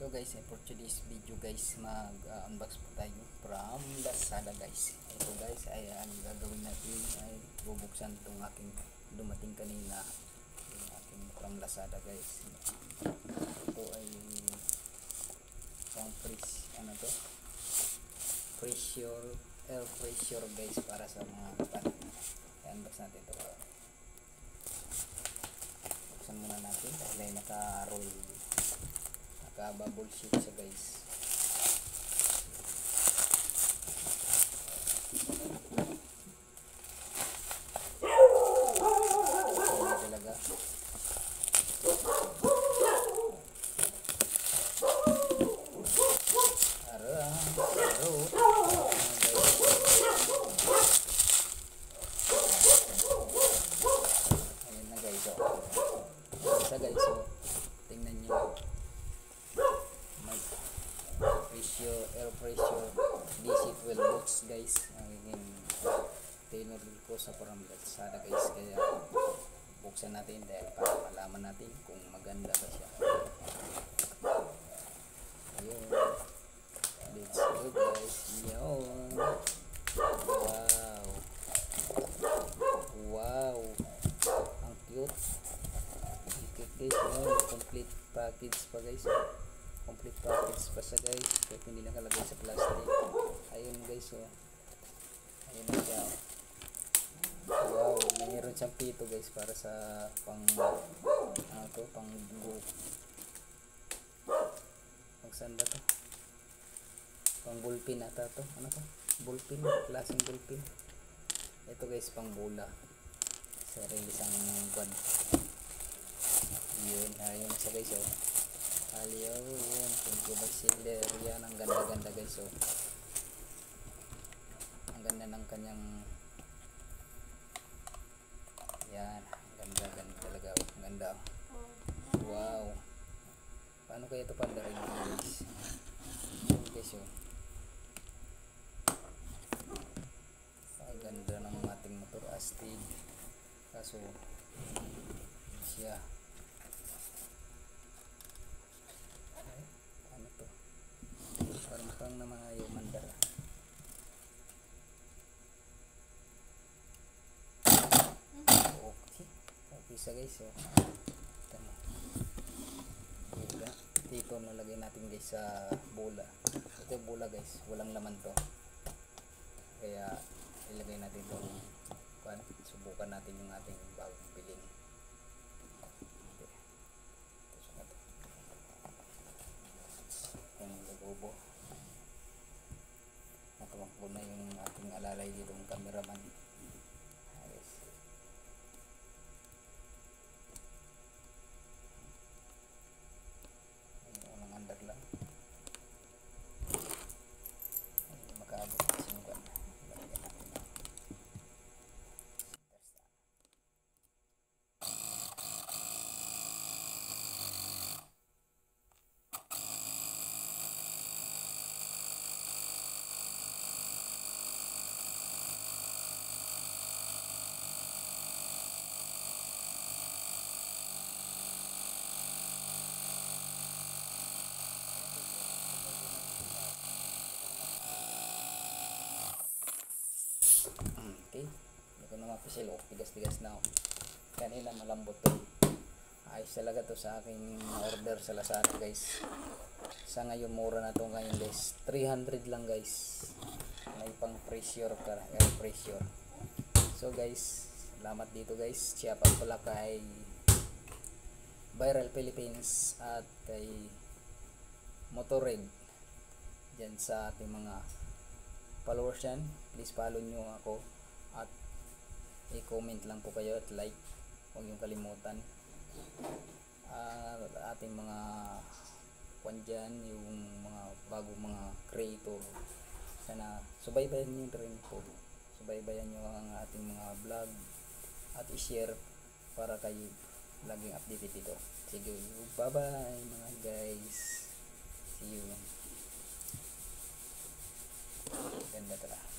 Hello guys, for today's video guys, mag-unbox po tayo from Lazada guys. Ito guys ay ang gagawin natin ay bubuksan itong aking dumating kanina, yung aking from Lazada guys. Ito ay pang pressure, air pressure guys, para sa mga pan. I-unbox natin ito. Buksan muna natin dahil ay naka-roll, naka-bubble sheet siya guys. Talaga ayun na guys, isa guys, so tingnan nyo, may pressure, air pressure DC 12 volts guys. Ang tinuril ko sa from Lazada guys, kaya buksan natin dahil para malaman natin kung maganda ba siya. Ayun, let's go guys. Yun, wow, ang cute guys. Yun, complete package pa guys, complete package pa siya guys, kahit hindi nakalagay sa plastic. Ayun guys, ayun na siya. Wow, mayroon siyang pito guys para sa pang saan ba to? Pang ballpen ata to. Ano to? Ballpen, klaseng ballpen. Ito guys, pang bola. Sarili isang buwan. Yun, ayun siya guys, Ayun, thank you by Seller. Yan, ang ganda-ganda guys, ang ganda ng kanyang, yan, ganda-ganda talaga, ang ganda. Wow, paano kaya ito pandarin guys? Guys, ang ganda ng ating motor astig, kaso siya, ano to, parang pang na mga yung mandara. Okay sa guys, dito nalagay natin guys sa bola. Ito yung bola guys, walang laman to, kaya ilagay natin ito. Subukan natin yung ating bagong piling. Yung lagobo, natumakbo na yung ating alalay dito, yung cameraman. Lang makaabot kasi yung ganda. Lagyan natin na okay. Hindi ko na mapisil, tigas-tigas na ako. Kanina malambot to. Ayos talaga to sa aking order sa Lazada guys. Sa ngayon mura na to ngayon guys, 300 lang guys. May pang pressure ka, air pressure. So guys, salamat dito guys. Siya pa pala kay Viral Philippines at kay Motoreg dyan sa ating mga followers yan. Please follow nyo ako at i-comment lang po kayo at like, huwag yung kalimutan. Ating mga kwan dyan, yung mga bagong mga creator, sana subaybayan nyo rin po, subaybayan nyo ang ating mga vlog at i-share para kayo laging updated dito. Sige, bye bye mga guys, see you. Ganda talaga.